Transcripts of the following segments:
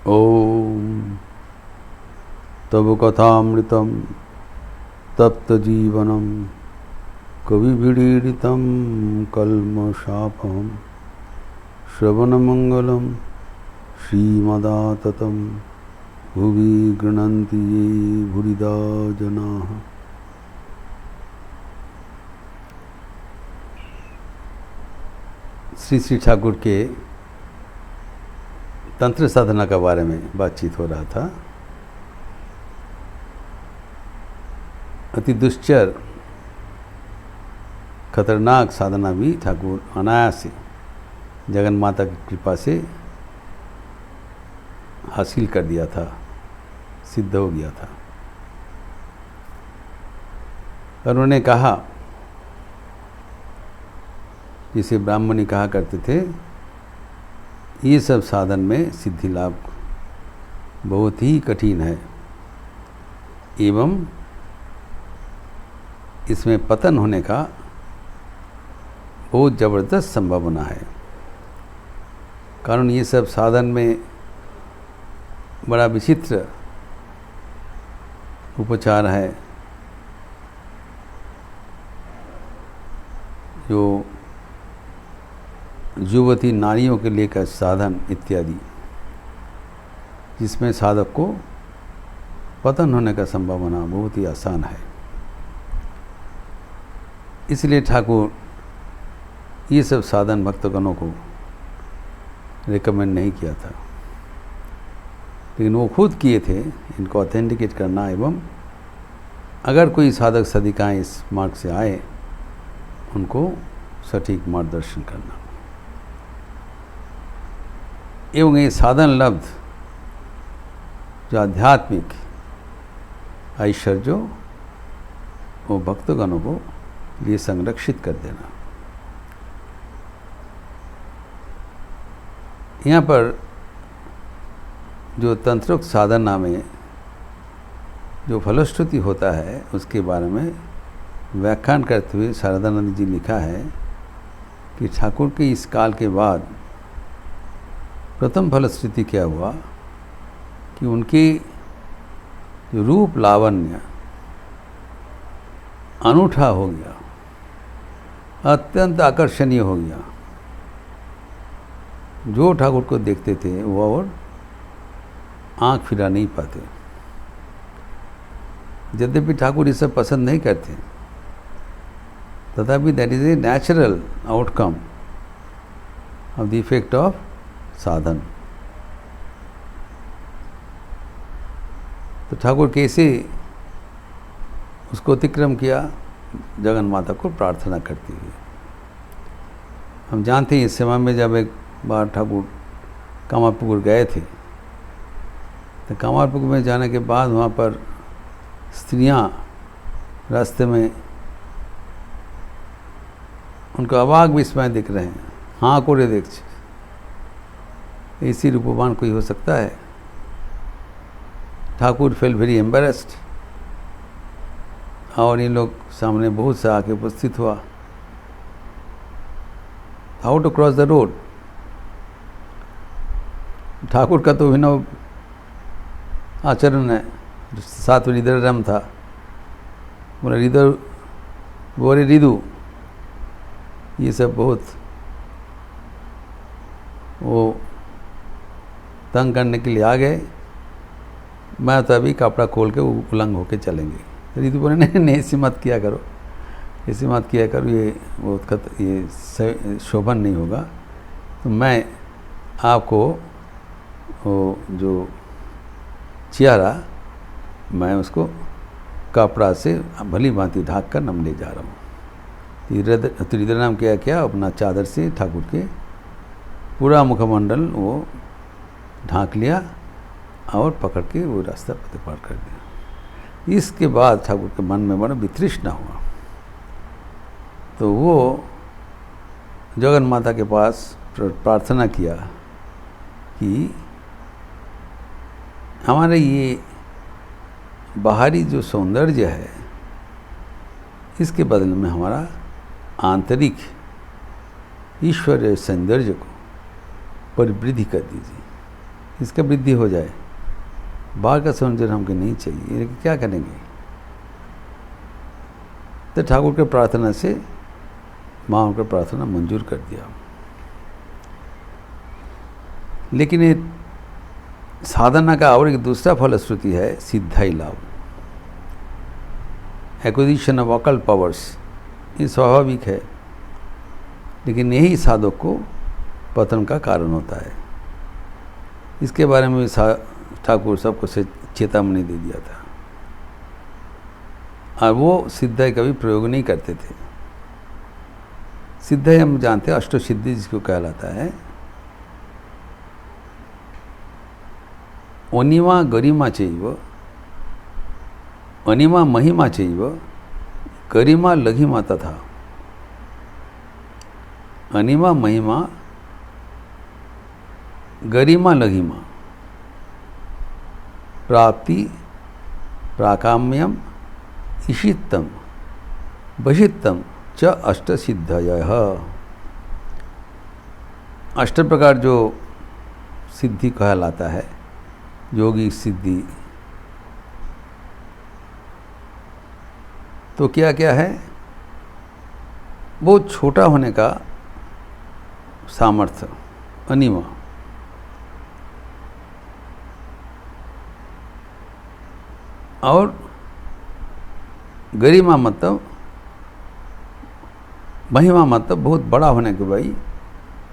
ओम तव कथामृतम तप्तजीवनम कविभिडीडितं कल्मषापहं श्रवणमंगलं श्रीमदाततं भुवि गृह्णन्ति ये भूरिदा जनाः। श्री श्री ठाकुर के तंत्र साधना के बारे में बातचीत हो रहा था। अति दुश्चर खतरनाक साधना भी ठाकुर अनायास से जगन माता की कृपा से हासिल कर दिया था, सिद्ध हो गया था। और उन्होंने कहा, जिसे ब्राह्मणी कहा करते थे, ये सब साधन में सिद्धि लाभ बहुत ही कठिन है एवं इसमें पतन होने का बहुत ज़बरदस्त संभावना है। कारण ये सब साधन में बड़ा विचित्र उपचार है जो युवती नारियों के लिए का साधन इत्यादि, जिसमें साधक को पतन होने का संभावना बहुत ही आसान है। इसलिए ठाकुर ये सब साधन भक्तगणों को रिकमेंड नहीं किया था, लेकिन वो खुद किए थे इनको ऑथेंटिकेट करना एवं अगर कोई साधक साधिकाएँ इस मार्ग से आए उनको सटीक मार्गदर्शन करना। एवं ये साधन लब्ध जो आध्यात्मिक ऐश्वर्य वो भक्तगणों को लिए संरक्षित कर देना। यहाँ पर जो तंत्रोक्त साधना में जो फलश्रुति होता है उसके बारे में व्याख्यान करते हुए शारदानंद जी लिखा है कि ठाकुर के इस काल के बाद प्रथम फलश्रुति क्या हुआ कि उनकी रूप लावण्य अनूठा हो गया, अत्यंत आकर्षणीय हो गया। जो ठाकुर को देखते थे वो और आंख फिरा नहीं पाते। यद्यपि ठाकुर ये सब पसंद नहीं करते, तथापि that is a natural outcome of the effect of साधन। तो ठाकुर कैसे उसको अतिक्रम किया, जगन माता को प्रार्थना करते हुए। हम जानते हैं इस समय में जब एक बार ठाकुर कामारपुकुर गए थे, तो कामारपुकुर में जाने के बाद वहाँ पर स्त्रियाँ रास्ते में उनको अवाक विस्मय दिख रहे हैं, हाँ कोरे देख ऐसी रूपवान कोई हो सकता है। ठाकुर फेल वेरी एम्बेरेस्ड और इन लोग सामने बहुत से आके उपस्थित हुआ। How to cross the road. Thakur का तो अभिनव आचरण है, साथ में हृदय राम था, बोला हृदय बोरे रिदु, ये सब बहुत वो तंग करने के लिए आ गए। मैं तो अभी कपड़ा खोल के उलंग होके चलेंगे। रितु बोले नहीं ऐसी मत किया करो, ऐसी मत किया करो, ये बहुत ये शोभन नहीं होगा। तो मैं आपको वो जो चेहरा मैं उसको कपड़ा से भली भांति ढाक कर नम ले जा रहा हूँ। तो हृदय नाम क्या अपना चादर से ठाकुर के पूरा मुखमंडल वो ढांक लिया और पकड़ के वो रास्ता पार कर दिया। इसके बाद ठाकुर के मन में बड़ा वितृष्णा हुआ, तो वो जगन माता के पास प्रार्थना किया कि हमारे ये बाहरी जो सौंदर्य है इसके बदले में हमारा आंतरिक ईश्वरीय सौंदर्य को परिवृद्धि कर दीजिए। इसका वृद्धि हो जाए। बाहर का सौंदर्य हमको नहीं चाहिए, ये क्या करेंगे? तो ठाकुर के प्रार्थना से माँ उनका प्रार्थना मंजूर कर दिया। लेकिन ये साधना का और एक दूसरा फलश्रुति है सिद्धाई लाभ, एक्विजिशन ऑफ ऑकल्ट पावर्स। ये स्वाभाविक है, लेकिन यही साधक को पतन का कारण होता है। इसके बारे में ठाकुर सबको से चेतावनी दे दिया था, और वो सिद्धाई कभी प्रयोग नहीं करते थे। सिद्धाई हम जानते हैं अष्टसिद्धि जिसको कहलाता है। अनिमा गरिमा चैव, अनिमा महिमा चैव, गरिमा लघिमा तथा। अनिमा महिमा गरिमा लघिमा, प्राप्ति प्राकाम्यम ईशितम बहितम च अष्टसिद्धयः। अष्ट प्रकार जो सिद्धि कहलाता है, योगी सिद्धि, तो क्या क्या है? बहुत छोटा होने का सामर्थ्य, अनिमा। और गरिमा मतलब, महिमा मतलब बहुत बड़ा होने के भाई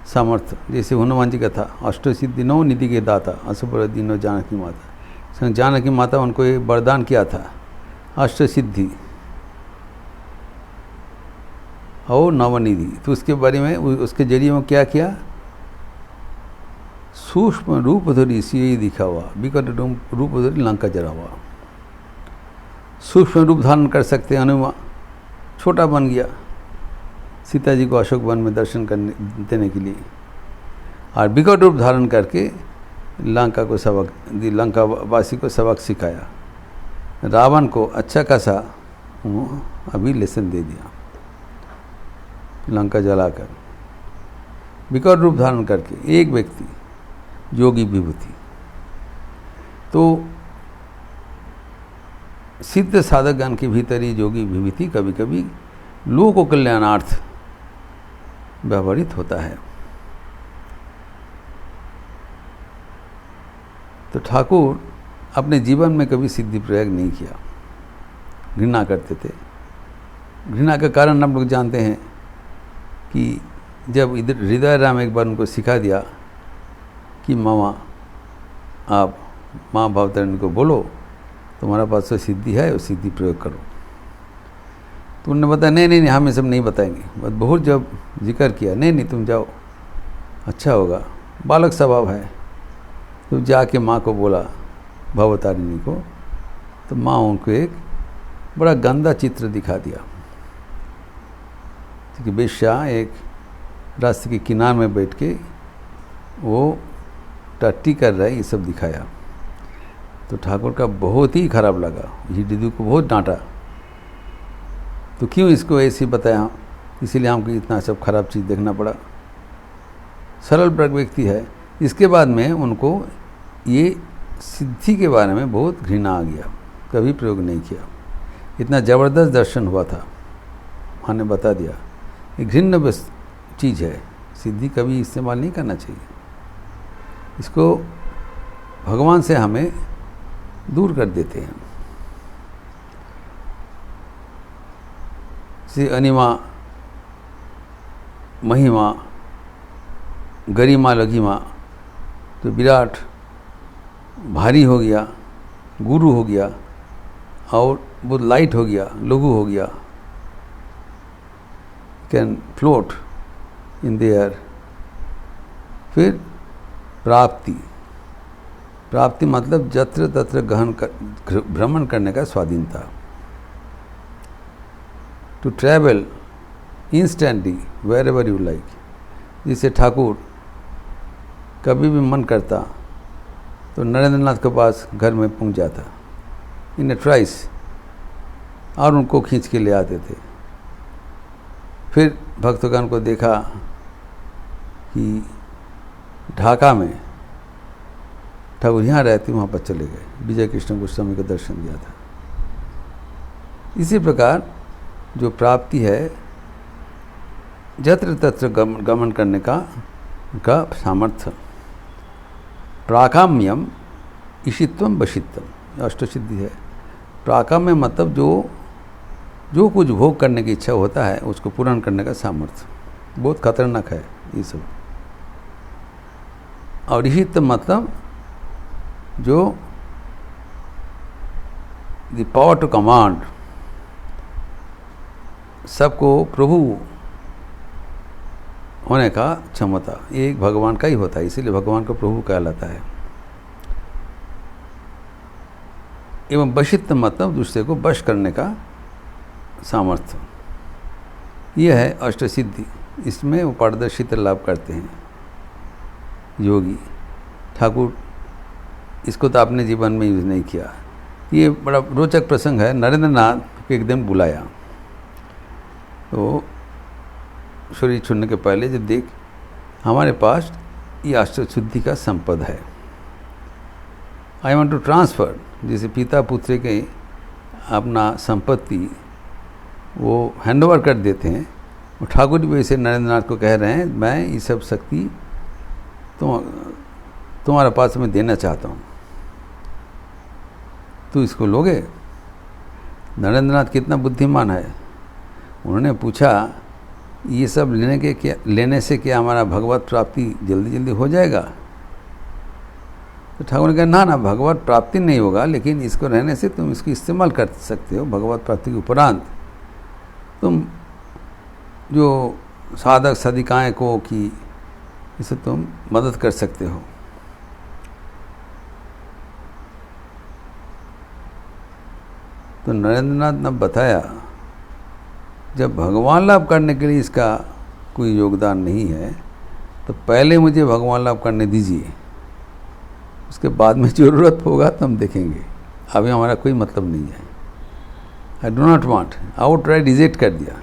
सामर्थ्य। जैसे हनुमान जी का था, अष्टसिद्धि 9 निधि के दाता, असुर दीनो जानकी माता। जानकी माता उनको ये वरदान किया था, अष्टसिद्धि और नवनिधि। तो उसके बारे में, उसके जरिए में क्या किया? सूक्ष्म रूप धरी सिय दिखावा, विकट रूप धरी लंका जरावा। सूक्ष्म रूप धारण कर सकते हैं हनुमान, छोटा बन गया सीता जी को अशोक वन में दर्शन करने देने के लिए, और विकट रूप धारण करके लंका को सबक, लंका वासी को सबक सिखाया। रावण को अच्छा खासा अभी लेसन दे दिया, लंका जलाकर। विकट रूप धारण करके एक व्यक्ति, योगी विभूति। तो सिद्ध साधकगण के भीतर ही योगी विभूति कभी कभी लोक कल्याणार्थ व्यवहारित होता है। तो ठाकुर अपने जीवन में कभी सिद्धि प्रयोग नहीं किया, घृणा करते थे। घृणा का कारण हम लोग जानते हैं कि जब इधर हृदय राम एक बार उनको सिखा दिया कि मामा आप माँ भवतारिणी को बोलो, तुम्हारा पास तो सिद्धि है, उस सिद्धि प्रयोग करो। तो उन्होंने बताया नहीं नहीं नहीं, हम ये सब नहीं बताएंगे। बस बहुत जब जिक्र किया, नहीं नहीं तुम जाओ, अच्छा होगा, बालक स्वभाव है। तो जाके माँ को बोला, भवतारिणी को, तो माँ उनको एक बड़ा गंदा चित्र दिखा दिया कि बेश्या एक रास्ते के किनारे में बैठ के वो टट्टी कर रहा है, ये सब दिखाया। तो ठाकुर का बहुत ही खराब लगा, ये दीदी को बहुत डांटा। तो क्यों इसको ऐसे बताया, इसीलिए हमको इतना सब खराब चीज़ देखना पड़ा। सरल व्यक्ति है। इसके बाद में उनको ये सिद्धि के बारे में बहुत घृणा आ गया, कभी प्रयोग नहीं किया। इतना ज़बरदस्त दर्शन हुआ था, माँ ने बता दिया। ये घृण्य चीज़ है, सिद्धि कभी इस्तेमाल नहीं करना चाहिए। इसको भगवान से हमें दूर कर देते हैं। से अनिमा महिमा गरिमा लघिमा, तो विराट भारी हो गया, गुरु हो गया, और बहुत लाइट हो गया, लघु हो गया, can float in the air. फिर प्राप्ति, प्राप्ति मतलब जत्र तत्र गहन भ्रमण करने का स्वाधीनता। To travel instantly wherever you like. जिसे ठाकुर कभी भी मन करता तो नरेंद्र नाथ के पास घर में पहुंच जाता इन ए ट्राइस, और उनको खींच के ले आते थे। फिर भक्तगण को देखा कि ढाका में ठाकुर यहाँ रहते वहाँ पर चले गए, विजय कृष्ण गोस्वामी का दर्शन दिया था। इसी प्रकार जो प्राप्ति है, जत्र तत्र गमन करने का सामर्थ्य, प्राकाम्यम ईशित्वम वशित्वम, अष्टसिद्धि है। प्राकाम्य मतलब जो कुछ भोग करने की इच्छा होता है उसको पूर्ण करने का सामर्थ्य, बहुत खतरनाक है ये सब। और ईशित्व मतलब जो द पावर टू कमांड, सबको प्रभु होने का क्षमता, ये एक भगवान का ही होता है, इसीलिए भगवान को प्रभु कहलाता है। एवं वशित्व मतलब दूसरे को वश करने का सामर्थ्य, यह है अष्टसिद्धि। इसमें वो पारदर्शिता लाभ करते हैं योगी। ठाकुर इसको तो अपने जीवन में यूज़ नहीं किया। ये बड़ा रोचक प्रसंग है। नरेंद्र नाथ को एक दिन बुलाया, तो शरीर छोड़ने के पहले जब देख हमारे पास ये अष्टसिद्धि का संपद है, आई वांट टू ट्रांसफ़र, जैसे पिता पुत्र के अपना संपत्ति वो हैंड ओवर कर देते हैं, और ठाकुर भी वैसे नरेंद्र नाथ को कह रहे हैं, मैं ये सब शक्ति तुम्हारे पास में देना चाहता हूँ, तो इसको लोगे? नरेंद्र नाथ कितना बुद्धिमान है। उन्होंने पूछा, ये सब लेने से क्या हमारा भगवत प्राप्ति जल्दी जल्दी हो जाएगा? तो ठाकुर ने कहा, ना भगवत प्राप्ति नहीं होगा, लेकिन इसको रहने से तुम इसको इस्तेमाल कर सकते हो। भगवत प्राप्ति के उपरांत तुम जो साधक साधिकाएँ को कि इसे तुम मदद कर सकते हो। तो नरेंद्र नाथ ने बताया, जब भगवान लाभ करने के लिए इसका कोई योगदान नहीं है, तो पहले मुझे भगवान लाभ करने दीजिए, उसके बाद में ज़रूरत होगा तो हम देखेंगे, अभी हमारा कोई मतलब नहीं है। I do not want, out right reject कर दिया।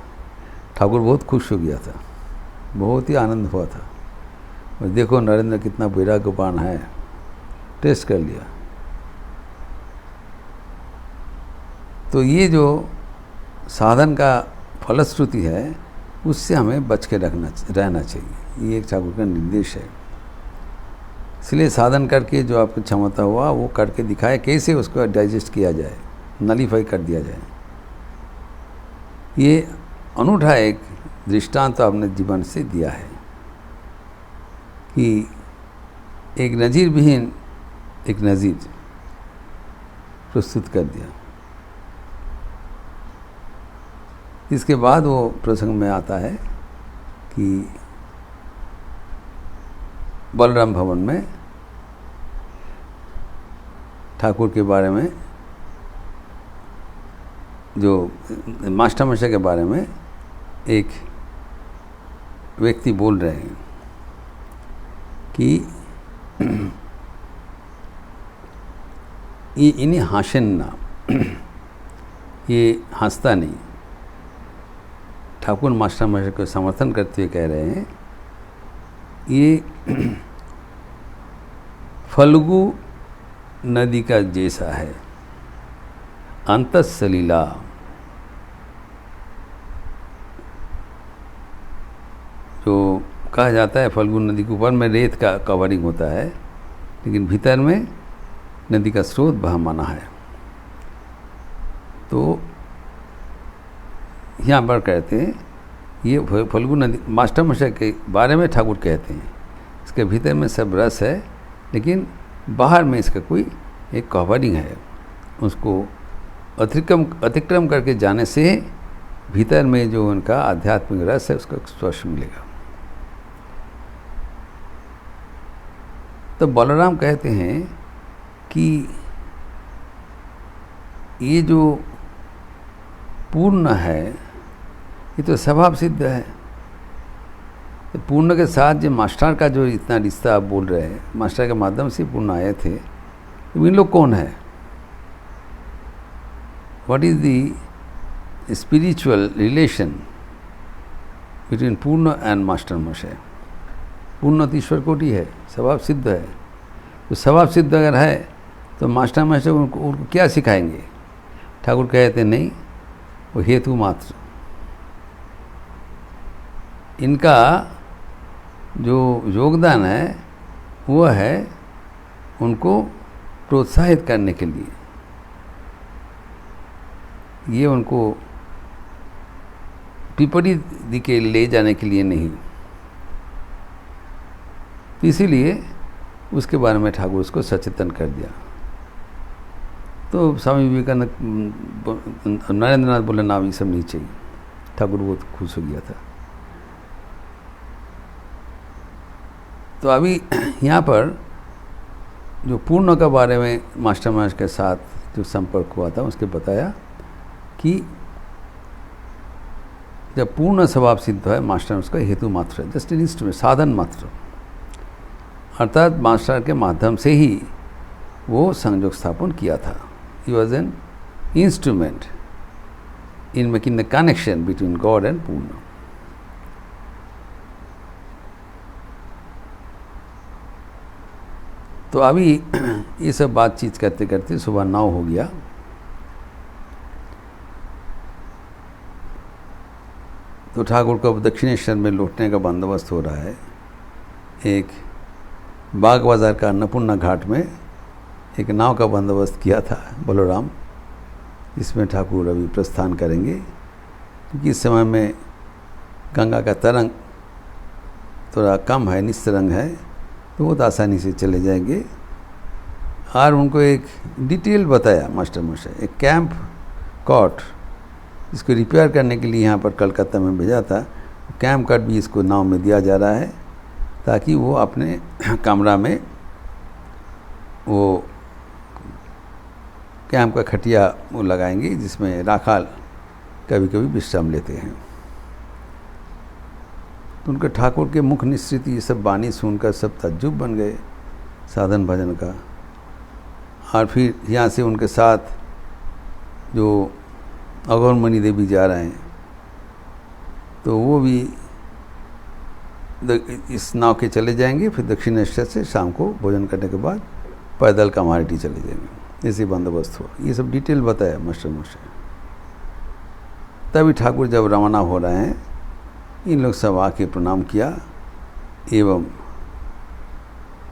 ठाकुर बहुत खुश हो गया था, बहुत ही आनंद हुआ था। और देखो नरेंद्र कितना वैराग्यवान है, टेस्ट कर लिया। तो ये जो साधन का फलश्रुति है, उससे हमें बच के रहना चाहिए, ये एक ठाकुर का निर्देश है। इसलिए साधन करके जो आपकी क्षमता हुआ वो करके दिखाए, कैसे उसको डाइजेस्ट किया जाए, नलीफाई कर दिया जाए। ये अनूठा एक दृष्टांत तो आपने जीवन से दिया है कि एक नज़ीर विहीन एक नज़ीर प्रस्तुत कर दिया। इसके बाद वो प्रसंग में आता है कि बलराम भवन में ठाकुर के बारे में, जो मास्टरमशा के बारे में एक व्यक्ति बोल रहे हैं कि ये इन्हें हाशन ना, ये हंसता नहीं। ठाकुर मास्टरमशा को समर्थन करते हुए कह रहे हैं, ये फल्गु नदी का जैसा है, अंतःसलीला। जो कहा जाता है फल्गु नदी के ऊपर में रेत का कवरिंग होता है, लेकिन भीतर में नदी का स्रोत बहमाना है। तो यहाँ पर कहते हैं ये फल्गु नदी, मास्टरमशा के बारे में ठाकुर कहते हैं, इसके भीतर में सब रस है, लेकिन बाहर में इसका कोई एक कवरिंग है। उसको अतिक्रम करके जाने से भीतर में जो उनका आध्यात्मिक रस है उसका स्पर्श मिलेगा। तो बलराम कहते हैं कि ये जो पूर्ण है ये तो स्वभाव सिद्ध है। तो पूर्ण के साथ जो मास्टर का जो इतना रिश्ता आप बोल रहे हैं, मास्टर के माध्यम से पूर्ण आए थे, तो इन लोग कौन है? What is the spiritual relation between पूर्ण एंड मास्टरमशा? पूर्ण तो ईश्वर कोटि है, स्वभाव सिद्ध है, तो स्वभाव सिद्ध अगर है तो मास्टर उनको क्या सिखाएंगे? ठाकुर कहते नहीं, वो हेतु मात्र। इनका जो योगदान है वो है उनको प्रोत्साहित करने के लिए, ये उनको विपरीत के ले जाने के लिए नहीं। इसीलिए उसके बारे में ठाकुर उसको सचेतन कर दिया। तो स्वामी विवेकानंद, नरेंद्रनाथ बोले ना ये सब नहीं चाहिए। ठाकुर बहुत खुश हो गया था। तो अभी यहाँ पर जो पूर्ण के बारे में मास्टर के साथ जो संपर्क हुआ था उसके बताया कि जब पूर्ण स्वभाव सिद्ध है मास्टर उसका हेतु मात्र है, जस्ट एन इंस्ट्रूमेंट, साधन मात्र। अर्थात मास्टर के माध्यम से ही वो संयोग स्थापन किया था। He was an instrument in making the connection between God and पूर्ण। तो अभी ये सब बातचीत करते करते सुबह 9 हो गया। तो ठाकुर को दक्षिणेश्वर में लौटने का बंदोबस्त हो रहा है। एक बाग बाजार का अन्नपूर्णा घाट में एक नाव का बंदोबस्त किया था बलराम, इसमें ठाकुर अभी प्रस्थान करेंगे, क्योंकि इस समय में गंगा का तरंग थोड़ा कम है, निस्तरंग है, तो बहुत आसानी से चले जाएंगे। और उनको एक डिटेल बताया मास्टर मशाय, एक कैंप कॉट इसको रिपेयर करने के लिए यहाँ पर कलकत्ता में भेजा था। कैंप कॉट भी इसको नाव में दिया जा रहा है ताकि वो अपने कमरा में वो कैंप का खटिया वो लगाएंगे, जिसमें राखाल कभी कभी विश्राम लेते हैं। तो उनके ठाकुर के मुख निश्चित ये सब बानी सुनकर सब तज्जुब बन गए साधन भजन का। और फिर यहाँ से उनके साथ जो अगौरमणि देवी जा रहे हैं, तो वो भी इस नाव के चले जाएंगे। फिर दक्षिणेश्वर से शाम को भोजन करने के बाद पैदल कमारेटी चले जाएंगे। ऐसे बंदोबस्त हुआ। ये सब डिटेल बताया मास्टर मशाय। तभी ठाकुर जब रवाना हो रहे हैं, इन लोग सब आके प्रणाम किया एवं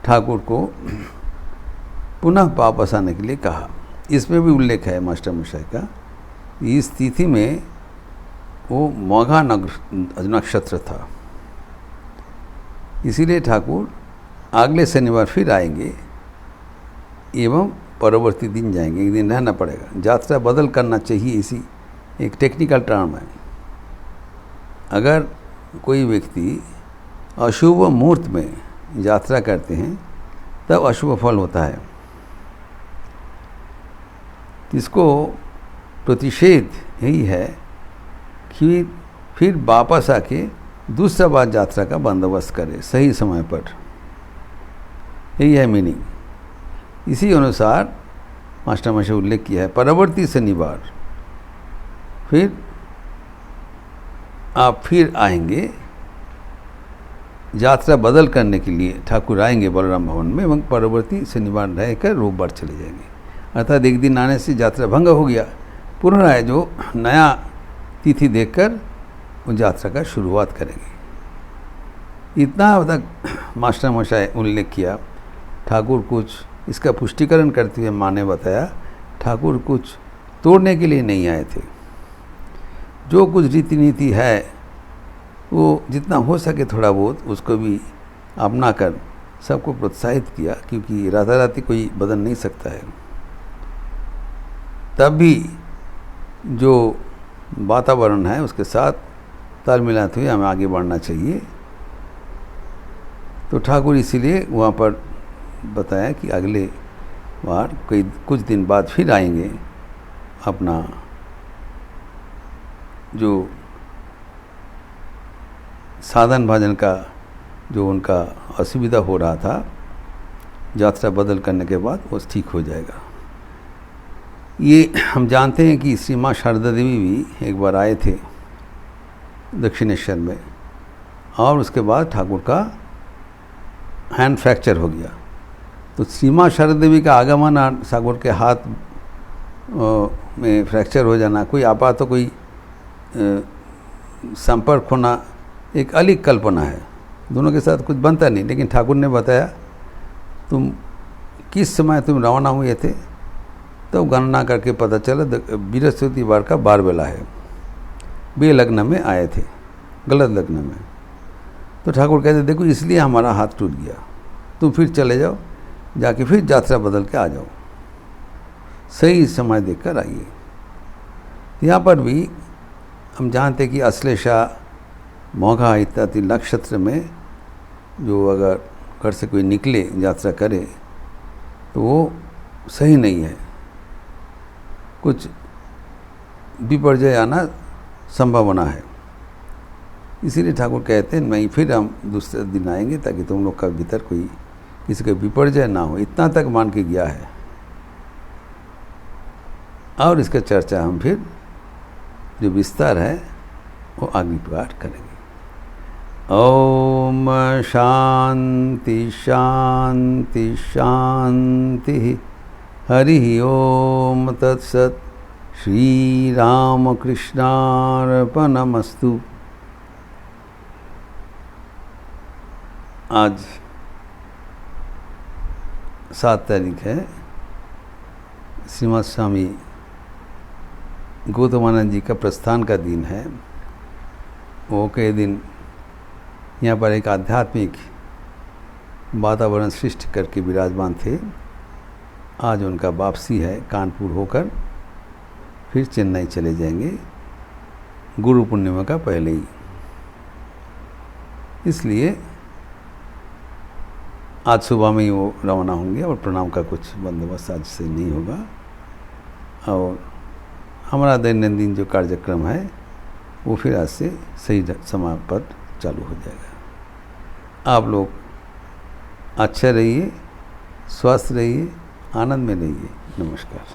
ठाकुर को पुनः वापस आने के लिए कहा। इसमें भी उल्लेख है मास्टर मशाय का, इस तिथि में वो मघा नक्षत्र था, इसीलिए ठाकुर अगले शनिवार फिर आएंगे एवं परवर्ती दिन जाएंगे। एक दिन रहना पड़ेगा, यात्रा बदल करना चाहिए, इसी एक टेक्निकल टर्म है। अगर कोई व्यक्ति अशुभ मुहूर्त में यात्रा करते हैं तब अशुभ फल होता है। इसको प्रतिषेध यही है कि फिर वापस आके दूसरा बार यात्रा का बंदोबस्त करे सही समय पर। यही है मीनिंग। इसी अनुसार मास्टर मशाय उल्लेख किया है, परवर्ती शनिवार फिर आप फिर आएंगे, यात्रा बदल करने के लिए ठाकुर आएंगे बलराम भवन में, एवं परवर्ती शनिवार रहकर रविवार चले जाएंगे। अर्थात एक दिन आने से यात्रा भंग हो गया, पुनः जो नया तिथि देखकर उस यात्रा का शुरुआत करेंगे। इतना तक मास्टर मशाय उल्लेख किया। ठाकुर कुछ इसका पुष्टिकरण करते हुए माँ ने बताया, ठाकुर कुछ तोड़ने के लिए नहीं आए थे। जो कुछ रीति नीति है वो जितना हो सके थोड़ा बहुत उसको भी अपना कर सबको प्रोत्साहित किया, क्योंकि राताराती कोई बदल नहीं सकता है। तब भी जो वातावरण है उसके साथ ताल मिलाते हुए हमें आगे बढ़ना चाहिए। तो ठाकुर इसीलिए वहाँ पर बताया कि अगले बार कुछ दिन बाद फिर आएंगे, अपना जो साधन भजन का जो उनका असुविधा हो रहा था यात्रा बदल करने के बाद वो ठीक हो जाएगा। ये हम जानते हैं कि श्री माँ शारदा देवी भी एक बार आए थे दक्षिणेश्वर में, और उसके बाद ठाकुर का हैंड फ्रैक्चर हो गया। तो सीमा शारदा देवी का आगमन और ठाकुर के हाथ में फ्रैक्चर हो जाना, कोई आपात कोई संपर्क होना एक अलग कल्पना है, दोनों के साथ कुछ बनता नहीं। लेकिन ठाकुर ने बताया तुम किस समय तुम रवाना हुए थे, तो गणना करके पता चला बृहस्पतिवार का 12 बेला है, बेलग्न में आए थे, गलत लग्न में। तो ठाकुर कहते देखो इसलिए हमारा हाथ टूट गया, तुम फिर चले जाओ, जाके फिर यात्रा बदल के आ जाओ, सही समय देखकर आइए। यहाँ पर भी हम जानते कि अश्लेषा, मौघा इत्यादि नक्षत्र में जो अगर घर से कोई निकले यात्रा करे तो वो सही नहीं है, कुछ विपर्जय आना संभावना है। इसीलिए ठाकुर कहते हैं नहीं, फिर हम दूसरे दिन आएंगे ताकि तुम लोग का भीतर कोई किसी का विपर्जय ना हो, इतना तक मान के गया है। और इसका चर्चा हम फिर जो विस्तार है वो आगे प्रकार करेंगे। ओम शांति शांति शांति। हरि ओम तत्सत। श्री राम कृष्णार्पणमस्तु। आज 7 तारीख है, श्रीमद स्वामी गौतमानंद जी का प्रस्थान का दिन है। वो के दिन यहाँ पर एक आध्यात्मिक वातावरण सृष्टि करके विराजमान थे। आज उनका वापसी है, कानपुर होकर फिर चेन्नई चले जाएंगे गुरु पूर्णिमा का पहले ही। इसलिए आज सुबह में ही वो रवाना होंगे और प्रणाम का कुछ बंदोबस्त आज से नहीं होगा। और हमारा दैनंदिन जो कार्यक्रम है वो फिर आज से सही समय पर चालू हो जाएगा। आप लोग अच्छे रहिए, स्वस्थ रहिए, आनंद में रहिए। नमस्कार।